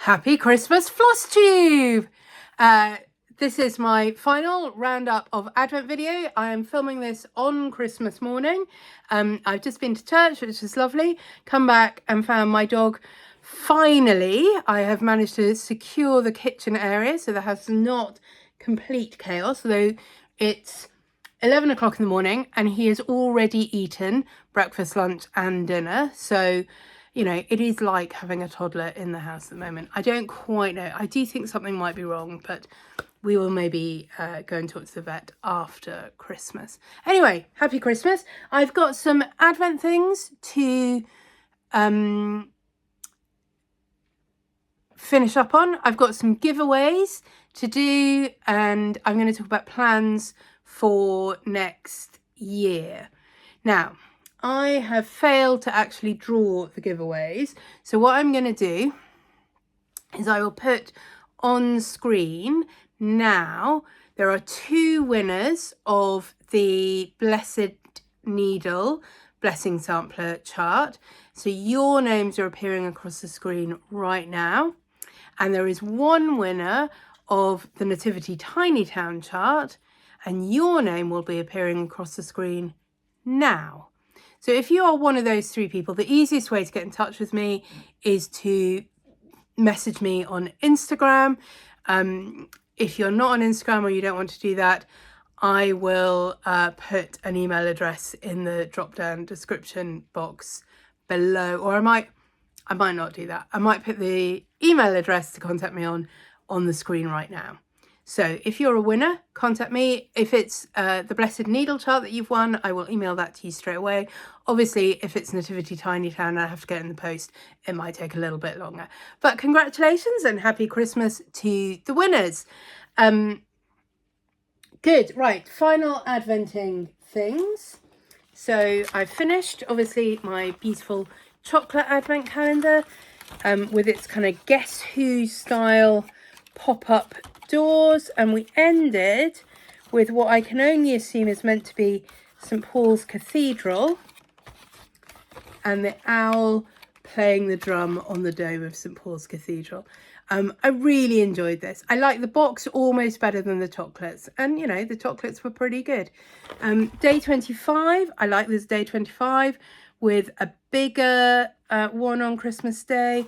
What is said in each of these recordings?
Happy Christmas, Floss Tube! This is my final roundup of Advent video. I am filming this on Christmas morning. I've just been to church, which is lovely. Come back and found my dog. Finally, I have managed to secure the kitchen area so the house is not complete chaos, though it's 11 o'clock in the morning and he has already eaten breakfast, lunch and dinner. So you know, it is like having a toddler in the house at the moment. I don't quite know. I do think something might be wrong, but we will maybe go and talk to the vet after Christmas. Anyway, happy Christmas. I've got some Advent things to finish up on. I've got some giveaways to do, and I'm going to talk about plans for next year. Now, I have failed to actually draw the giveaways. So what I'm going to do is I will put on screen now, there are 2 winners of the Blessed Needle Blessing Sampler chart. So your names are appearing across the screen right now. And there is 1 winner of the Nativity Tiny Town chart. And your name will be appearing across the screen now. So if you are one of those 3 people, the easiest way to get in touch with me is to message me on Instagram. If you're not on Instagram or you don't want to do that, I will put an email address in the drop-down description box below, or I might not do that. I might put the email address to contact me on the screen right now. So if you're a winner, contact me. If it's the Blessed Needle chart that you've won, I will email that to you straight away. Obviously, if it's Nativity Tiny Town and I have to get it in the post, it might take a little bit longer. But congratulations and happy Christmas to the winners. Good, right, final adventing things. So I've finished, obviously, my beautiful chocolate advent calendar with its kind of Guess Who style pop-up doors, and we ended with what I can only assume is meant to be St Paul's Cathedral and the owl playing the drum on the dome of St Paul's Cathedral. I really enjoyed this. I like the box almost better than the chocolates, and you know, the chocolates were pretty good. Day 25, I like this day 25 with a bigger one on Christmas Day.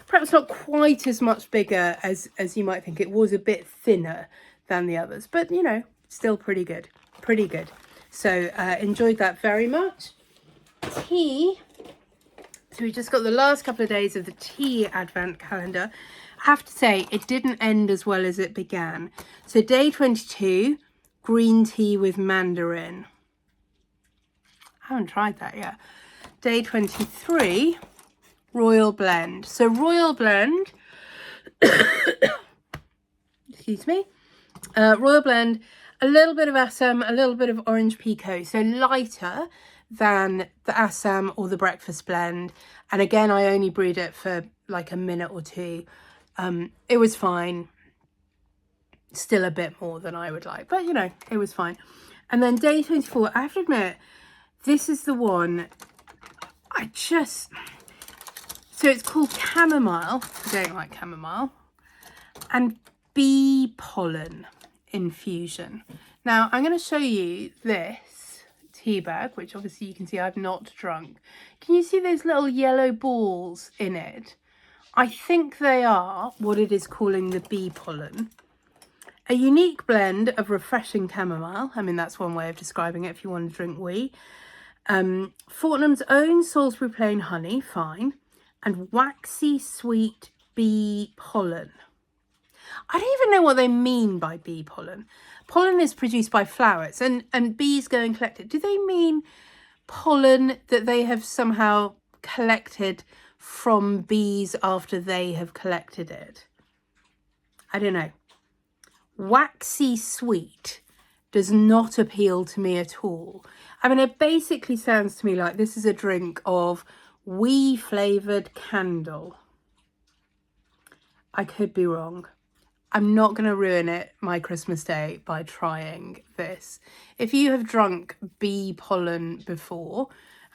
Perhaps not quite as much bigger as you might think. It was a bit thinner than the others, but you know, still pretty good. Pretty good. So enjoyed that very much. Tea. So we just got the last couple of days of the tea advent calendar. I have to say, it didn't end as well as it began. So day 22, green tea with mandarin. I haven't tried that yet. Day 23, Royal Blend. So Royal Blend, excuse me, Royal Blend, a little bit of Assam, a little bit of Orange Pekoe, so lighter than the Assam or the Breakfast Blend. And again, I only brewed it for like a minute or 2. It was fine. Still a bit more than I would like, but you know, it was fine. And then day 24, I have to admit, this is the one so it's called chamomile. I don't like chamomile. And bee pollen infusion. Now I'm going to show you this tea bag, which obviously you can see I've not drunk. Can you see those little yellow balls in it? I think they are what it is calling the bee pollen. A unique blend of refreshing chamomile. I mean, that's one way of describing it if you want to drink wee. Fortnum's own Salisbury Plain honey, fine, and waxy sweet bee pollen. I don't even know what they mean by bee pollen. Pollen is produced by flowers and bees go and collect it. Do they mean pollen that they have somehow collected from bees after they have collected it? I don't know. Waxy sweet does not appeal to me at all. I mean, it basically sounds to me like this is a drink of wee flavoured candle. I could be wrong. I'm not going to ruin it my Christmas Day by trying this. If you have drunk bee pollen before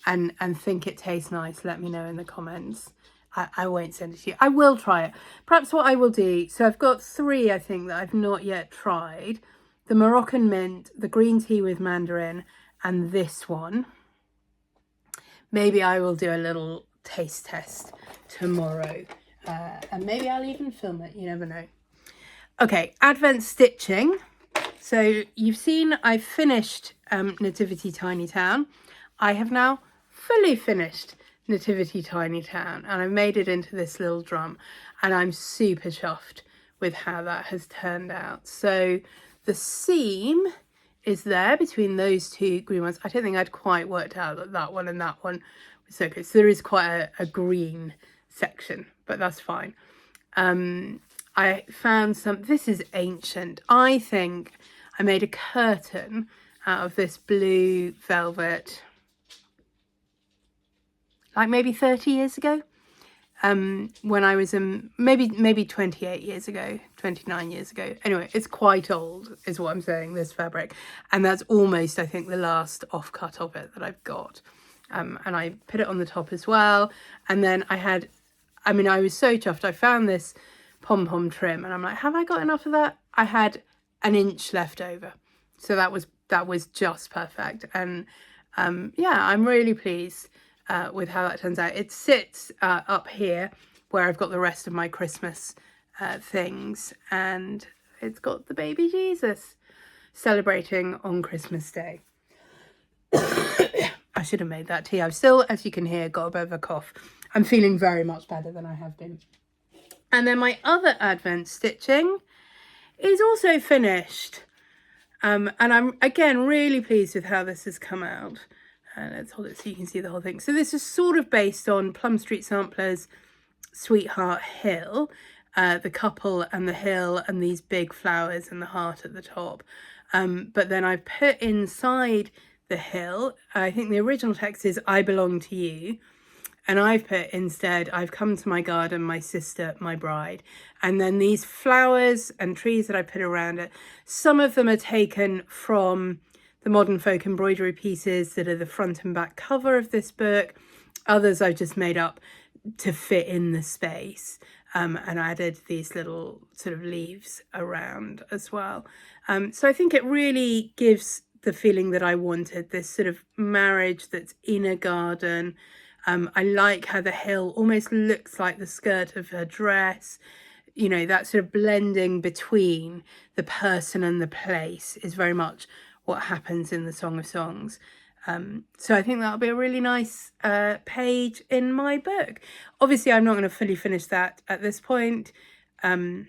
and think it tastes nice, let me know in the comments. I won't send it to you. I will try it. Perhaps what I will do, so I've got 3, I think, that I've not yet tried. The Moroccan mint, the green tea with mandarin, and this one. Maybe I will do a little taste test tomorrow. And maybe I'll even film it. You never know. Okay, Advent stitching. So you've seen I've finished Nativity Tiny Town. I have now fully finished Nativity Tiny Town, and I've made it into this little drum, and I'm super chuffed with how that has turned out. So the seam is there between those 2 green ones. I don't think I'd quite worked out that that one and that one was so good. So there is quite a green section, but that's fine. I found some, this is ancient. I think I made a curtain out of this blue velvet, like maybe 30 years ago, when I was in, maybe 28 years ago, 29 years ago. Anyway, it's quite old is what I'm saying, this fabric. And that's almost, I think, the last offcut of it that I've got. And I put it on the top as well. And then I was so chuffed. I found this pom-pom trim and I'm like, have I got enough of that? I had an inch left over. So that was just perfect. And yeah, I'm really pleased with how that turns out. It sits up here where I've got the rest of my Christmas things, and it's got the baby Jesus celebrating on Christmas Day. I should have made that tea. I've still, as you can hear, got a bit of a cough. I'm feeling very much better than I have been. And then my other Advent stitching is also finished. And I'm, again, really pleased with how this has come out. Let's hold it so you can see the whole thing. So this is sort of based on Plum Street Samplers' Sweetheart Hill, the couple and the hill and these big flowers and the heart at the top. But then I put inside the hill, I think the original text is I belong to you. And I've put instead, I've come to my garden, my sister, my bride. And then these flowers and trees that I put around it, some of them are taken from the Modern Folk embroidery pieces that are the front and back cover of this book. Others I've just made up to fit in the space, and added these little sort of leaves around as well. So I think it really gives the feeling that I wanted, this sort of marriage that's in a garden. I like how the hill almost looks like the skirt of her dress. You know, that sort of blending between the person and the place is very much what happens in the Song of Songs. So I think that'll be a really nice page in my book. Obviously, I'm not going to fully finish that at this point. There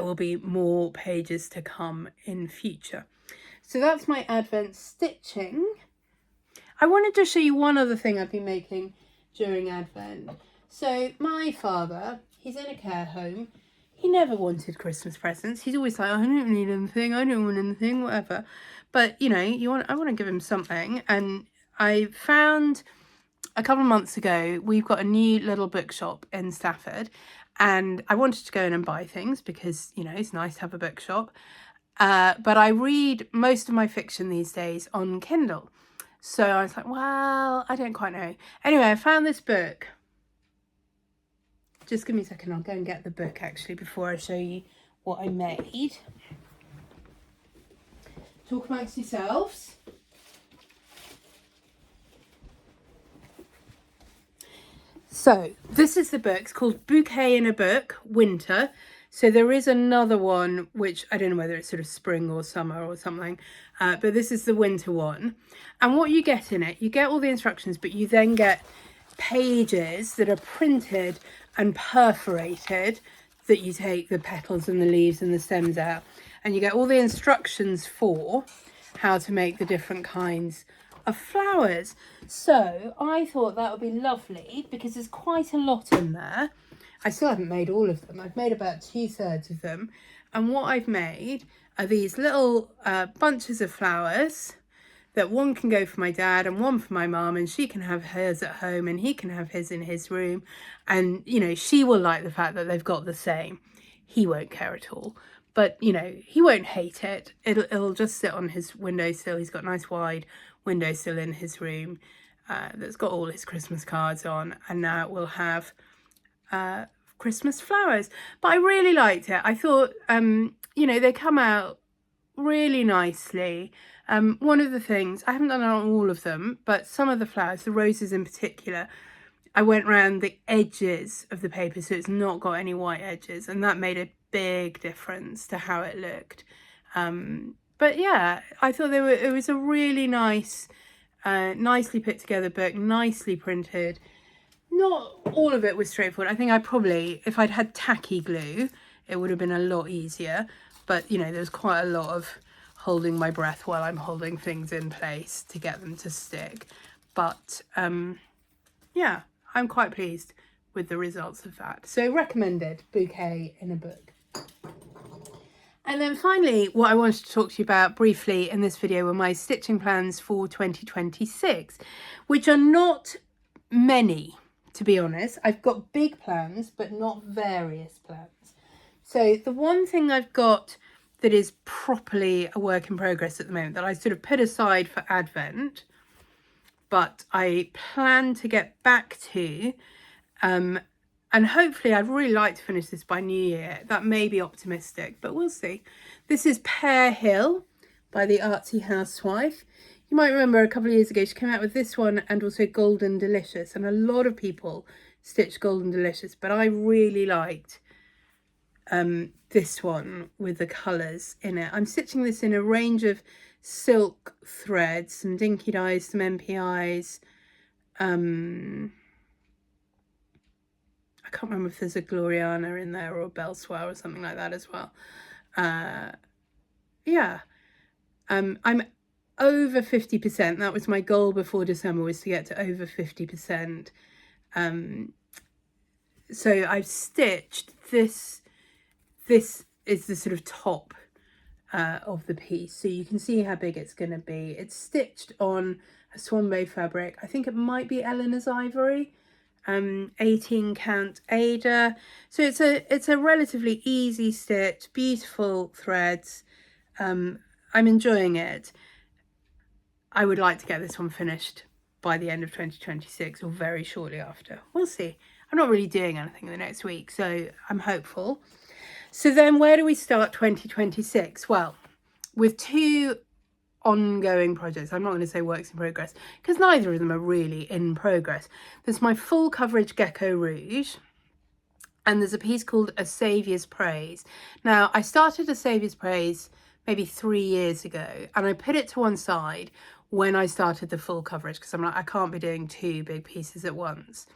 will be more pages to come in future. So that's my Advent stitching. I wanted to show you one other thing I've been making during Advent. So my father, he's in a care home. He never wanted Christmas presents. He's always like, I don't need anything, I don't want anything, whatever. But, you know, I want to give him something. And I found a couple of months ago, we've got a new little bookshop in Stafford. And I wanted to go in and buy things because, you know, it's nice to have a bookshop. But I read most of my fiction these days on Kindle. So I was like, well, I don't quite know. Anyway, I found this book. Just give me a second, I'll go and get the book actually before I show you what I made. Talk amongst yourselves. So this is the book. It's called Bouquet in a Book, Winter. So there is another one, which I don't know whether it's sort of spring or summer or something, but this is the winter one. And what you get in it, you get all the instructions, but you then get pages that are printed and perforated, that you take the petals and the leaves and the stems out, and you get all the instructions for how to make the different kinds of flowers. So I thought that would be lovely because there's quite a lot in there. I still haven't made all of them. I've made about 2/3 of them. And what I've made are these little bunches of flowers that one can go for my dad and one for my mum, and she can have hers at home and he can have his in his room. And, you know, she will like the fact that they've got the same. He won't care at all. But, you know, he won't hate it. It'll just sit on his windowsill. He's got a nice wide windowsill in his room that's got all his Christmas cards on. And now it will have Christmas flowers. But I really liked it. I thought, you know, they come out really nicely. One of the things, I haven't done it on all of them, but some of the flowers, the roses in particular, I went around the edges of the paper so it's not got any white edges, and that made a big difference to how it looked. But yeah, I thought it was a really nice, nicely put together book, nicely printed. Not all of it was straightforward. I think I probably, if I'd had tacky glue, it would have been a lot easier. But, you know, there's quite a lot of holding my breath while I'm holding things in place to get them to stick. But, yeah, I'm quite pleased with the results of that. So recommended bouquet in a book. And then finally, what I wanted to talk to you about briefly in this video were my stitching plans for 2026, which are not many, to be honest. I've got big plans, but not various plans. So the one thing I've got that is properly a work in progress at the moment that I sort of put aside for Advent, but I plan to get back to, and hopefully I'd really like to finish this by New Year. That may be optimistic, but we'll see. This is Pear Hill by the Artsy Housewife. You might remember a couple of years ago she came out with this one and also Golden Delicious, and a lot of people stitched Golden Delicious, but I really liked this one with the colours in it. I'm stitching this in a range of silk threads, some Dinky Dyes, some MPIs. I can't remember if there's a Gloriana in there or a Belseware or something like that as well. Yeah, I'm over 50%. That was my goal before December, was to get to over 50%. So I've stitched this. This is the sort of top of the piece, so you can see how big it's going to be. It's stitched on a Swanbay fabric. I think it might be Eleanor's Ivory, 18 count Aida. So it's a relatively easy stitch, beautiful threads. I'm enjoying it. I would like to get this one finished by the end of 2026 or very shortly after. We'll see. I'm not really doing anything in the next week, so I'm hopeful. So then where do we start 2026? Well, with two ongoing projects. I'm not going to say works in progress because neither of them are really in progress. There's my full coverage Gecko Rouge, and there's a piece called A Saviour's Praise. Now, I started A Saviour's Praise maybe 3 years ago, and I put it to one side when I started the full coverage because I'm like, I can't be doing two big pieces at once.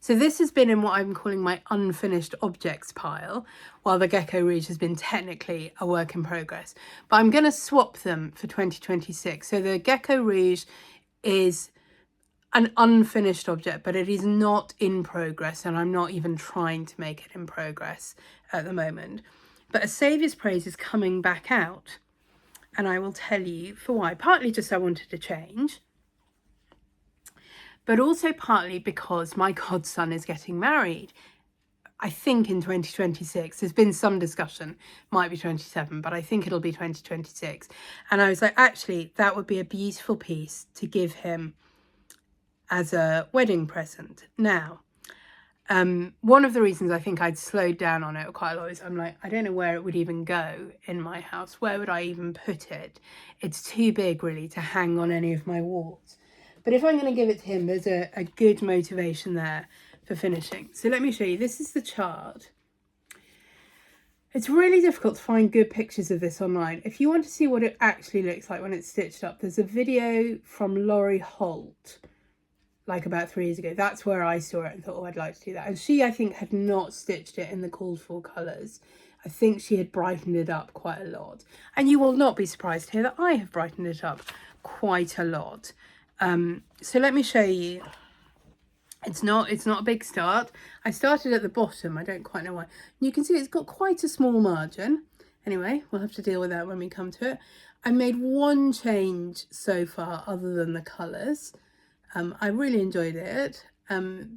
So this has been in what I'm calling my unfinished objects pile, while the Gecko Rouge has been technically a work in progress. But I'm going to swap them for 2026. So the Gecko Rouge is an unfinished object, but it is not in progress, and I'm not even trying to make it in progress at the moment. But A Saviour's Praise is coming back out, and I will tell you for why. Partly just I wanted to change, but also partly because my godson is getting married, I think in 2026. There's been some discussion, might be 27, but I think it'll be 2026. And I was like, actually, that would be a beautiful piece to give him as a wedding present. Now, one of the reasons I think I'd slowed down on it quite a lot is I'm like, I don't know where it would even go in my house. Where would I even put it? It's too big really to hang on any of my walls. But if I'm going to give it to him, there's a good motivation there for finishing. So let me show you. This is the chart. It's really difficult to find good pictures of this online. If you want to see what it actually looks like when it's stitched up, there's a video from Laurie Holt, like about 3 years ago. That's where I saw it and thought, oh, I'd like to do that. And she, I think, had not stitched it in the called for colours. I think she had brightened it up quite a lot. And you will not be surprised to hear that I have brightened it up quite a lot. So let me show you. It's not a big start. I started at the bottom. I don't quite know why. You can see it's got quite a small margin. Anyway, we'll have to deal with that when we come to it. I made one change so far other than the colours. I really enjoyed it.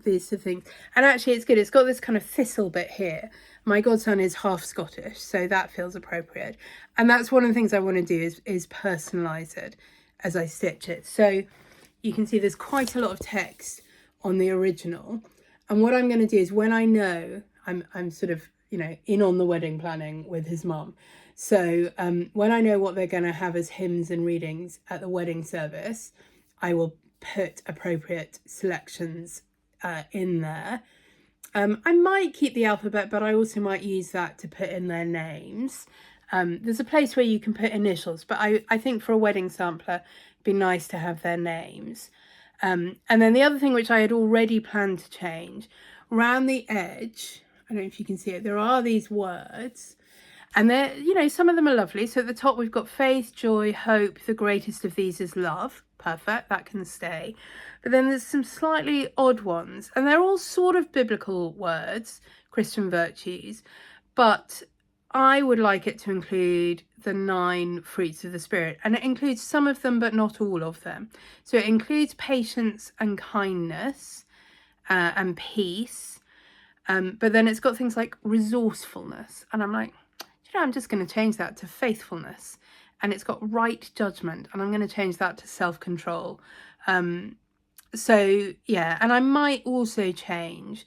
These are things, and actually it's good. It's got this kind of thistle bit here. My godson is half Scottish, so that feels appropriate. And that's one of the things I want to do is personalise it as I stitch it. So you can see there's quite a lot of text on the original, And what I'm going to do is, when I know I'm sort of, you know, in on the wedding planning with his mum. So when I know what they're going to have as hymns and readings at the wedding service, I will put appropriate selections in there. I might keep the alphabet, but I also might use that to put in their names. There's a place where you can put initials, but I think for a wedding sampler, it'd be nice to have their names. And then the other thing which I had already planned to change, around the edge, I don't know if you can see it, there are these words. And they're, you know, some of them are lovely. So at the top we've got faith, joy, hope. The greatest of these is love. Perfect, that can stay. But then there's some slightly odd ones. And they're all sort of biblical words, Christian virtues. But I would like it to include the 9 fruits of the Spirit. And it includes some of them, but not all of them. So it includes patience and kindness and peace. But then it's got things like resourcefulness. And I'm like, you know, I'm just going to change that to faithfulness. And it's got right judgment. And I'm going to change that to self-control. So, yeah. And I might also change,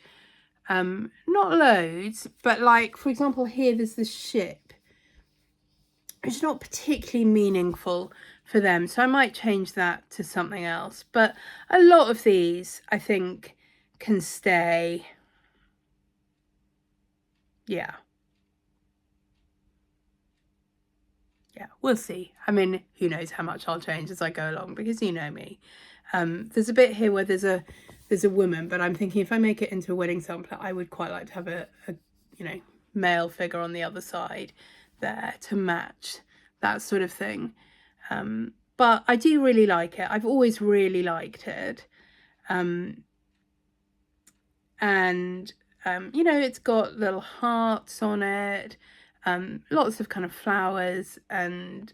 not loads, but like, for example, here there's this ship. It's not particularly meaningful for them. So I might change that to something else. But a lot of these, I think, can stay. Yeah. Yeah, we'll see. I mean, who knows how much I'll change as I go along, because you know me. There's a bit here where there's a woman, but I'm thinking if I make it into a wedding sampler, I would quite like to have a you know, male figure on the other side there to match that sort of thing. But I do really like it. I've always really liked it. And you know, it's got little hearts on it. Lots of kind of flowers and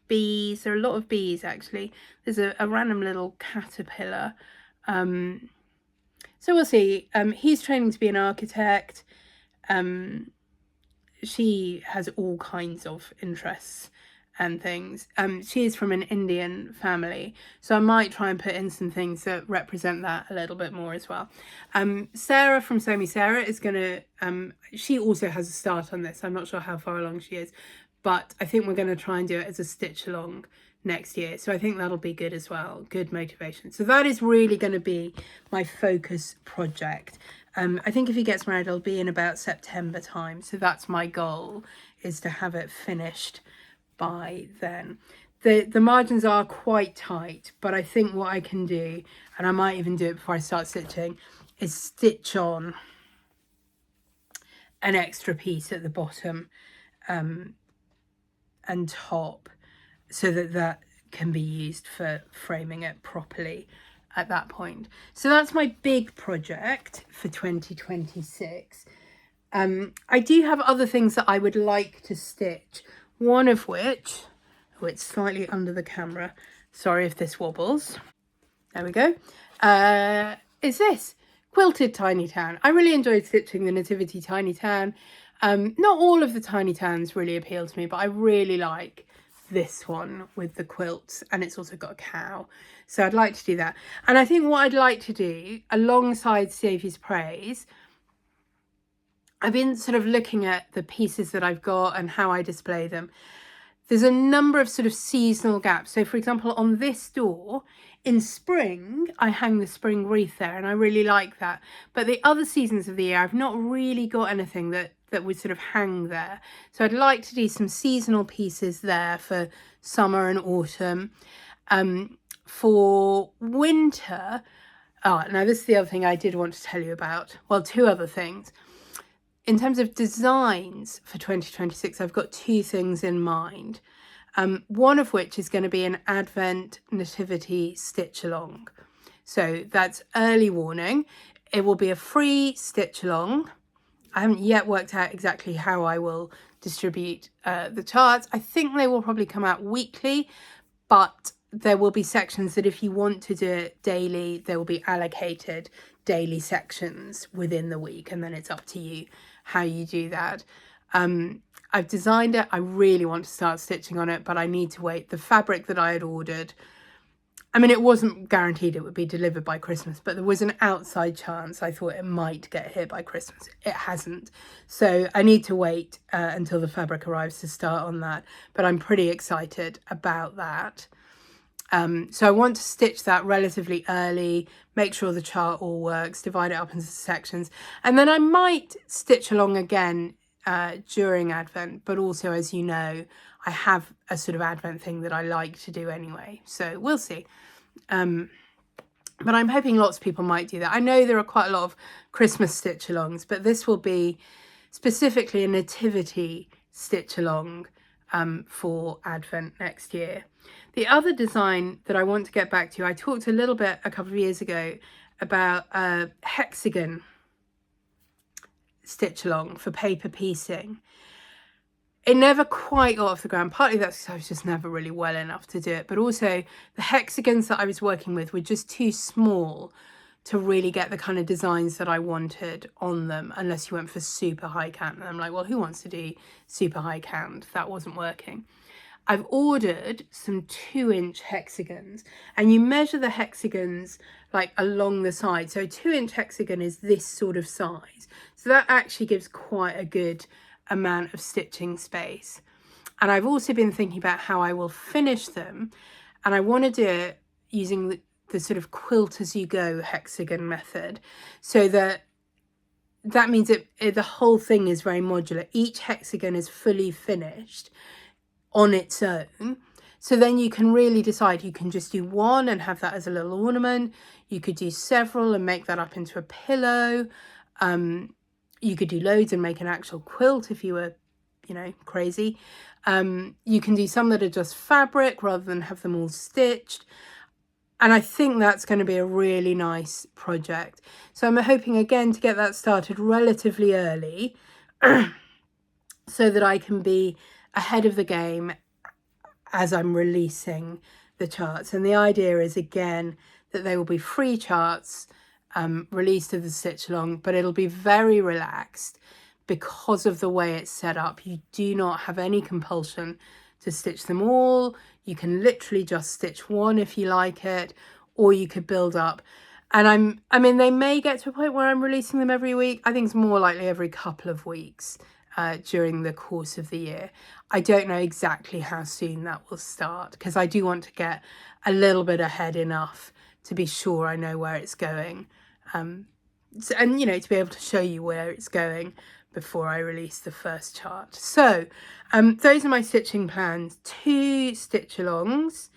bees. There are a lot of bees, actually. There's a random little caterpillar. So we'll see. He's training to be an architect. She has all kinds of interests and things. She is from an Indian family, so I might try and put in some things that represent that a little bit more as well. Sarah from Sew Me Sarah is gonna, she also has a start on this. I'm not sure how far along she is, but I think we're going to try and do it as a stitch along next year. So I think that'll be good as well. Good motivation. So that is really going to be my focus project. I think if he gets married, it'll be in about September time. So that's my goal, is to have it finished by then. The margins are quite tight, but I think what I can do, and I might even do it before I start stitching, is stitch on an extra piece at the bottom and top, so that can be used for framing it properly at that point. So that's my big project for 2026. I do have other things that I would like to stitch, one of which, oh, it's slightly under the camera, sorry if this wobbles, there we go, is this quilted Tiny Town. I really enjoyed stitching the Nativity Tiny Town. Not all of the Tiny Towns really appeal to me, but I really like this one with the quilts, and it's also got a cow. So I'd like to do that. And I think what I'd like to do alongside Saviour's Praise, I've been sort of looking at the pieces that I've got and how I display them. There's a number of sort of seasonal gaps. So for example, on this door, in spring, I hang the spring wreath there, and I really like that. But the other seasons of the year, I've not really got anything that would sort of hang there. So I'd like to do some seasonal pieces there for summer and autumn. For winter, now this is the other thing I did want to tell you about. Well, 2 other things. In terms of designs for 2026, I've got 2 things in mind. One of which is going to be an Advent Nativity stitch along. So that's early warning. It will be a free stitch along. I haven't yet worked out exactly how I will distribute the charts. I think they will probably come out weekly, but there will be sections that if you want to do it daily, there will be allocated daily sections within the week, and then it's up to you how you do that. I've designed it. I really want to start stitching on it, but I need to wait. The fabric that I had ordered I mean, it wasn't guaranteed it would be delivered by Christmas, but there was an outside chance I thought it might get here by Christmas. It hasn't. So I need to wait until the fabric arrives to start on that. But I'm pretty excited about that. So I want to stitch that relatively early, make sure the chart all works, divide it up into sections. And then I might stitch along again during Advent, but also, as you know, I have a sort of Advent thing that I like to do anyway. So we'll see. But I'm hoping lots of people might do that. I know there are quite a lot of Christmas stitch-alongs, but this will be specifically a nativity stitch-along for Advent next year. The other design that I want to get back to, I talked a little bit a couple of years ago about a hexagon stitch-along for paper piecing. It never quite got off the ground. Partly that's because I was just never really well enough to do it. But also the hexagons that I was working with were just too small to really get the kind of designs that I wanted on them, unless you went for super high count. And I'm like, well, who wants to do super high count? That wasn't working. I've ordered some 2-inch hexagons, and you measure the hexagons like along the side. So a 2-inch hexagon is this sort of size. So that actually gives quite a good amount of stitching space. And I've also been thinking about how I will finish them, and I want to do it using the sort of quilt as you go hexagon method, so that means the whole thing is very modular. Each hexagon is fully finished on its own, so then you can really decide. You can just do one and have that as a little ornament. You could do several and make that up into a pillow. You could do loads and make an actual quilt if you were, you know, crazy. You can do some that are just fabric rather than have them all stitched. And I think that's going to be a really nice project. So I'm hoping again to get that started relatively early so that I can be ahead of the game as I'm releasing the charts. And the idea is, again, that they will be free charts released of the stitch along, but it'll be very relaxed because of the way it's set up. You do not have any compulsion to stitch them all. You can literally just stitch one if you like it, or you could build up. And I mean, they may get to a point where I'm releasing them every week. I think it's more likely every couple of weeks during the course of the year. I don't know exactly how soon that will start, because I do want to get a little bit ahead enough to be sure I know where it's going. And, you know, to be able to show you where it's going before I release the first chart. So those are my stitching plans. 2 stitch-alongs,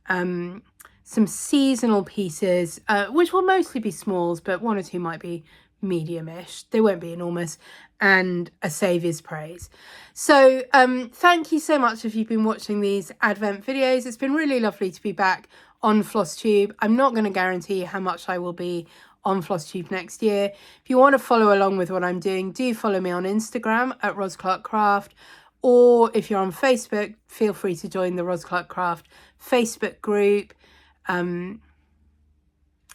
some seasonal pieces, which will mostly be smalls, but 1 or 2 might be medium-ish. They won't be enormous, and a Saviour's Praise. So thank you so much if you've been watching these Advent videos. It's been really lovely to be back on FlossTube. I'm not going to guarantee how much I will be on FlossTube next year. If you want to follow along with what I'm doing, do follow me on Instagram at Ros Clark Craft, or if you're on Facebook, feel free to join the Ros Clark Craft Facebook group.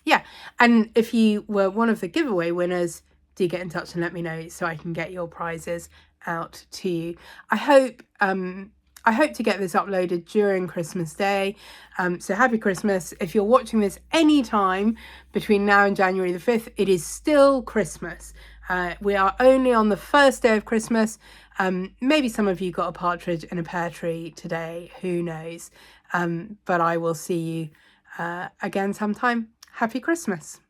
Yeah, and if you were one of the giveaway winners, do get in touch and let me know so I can get your prizes out to you. I hope to get this uploaded during Christmas Day. So happy Christmas. If you're watching this anytime between now and January the 5th, it is still Christmas. We are only on the first day of Christmas. Maybe some of you got a partridge in a pear tree today, who knows. But I will see you again sometime. Happy Christmas.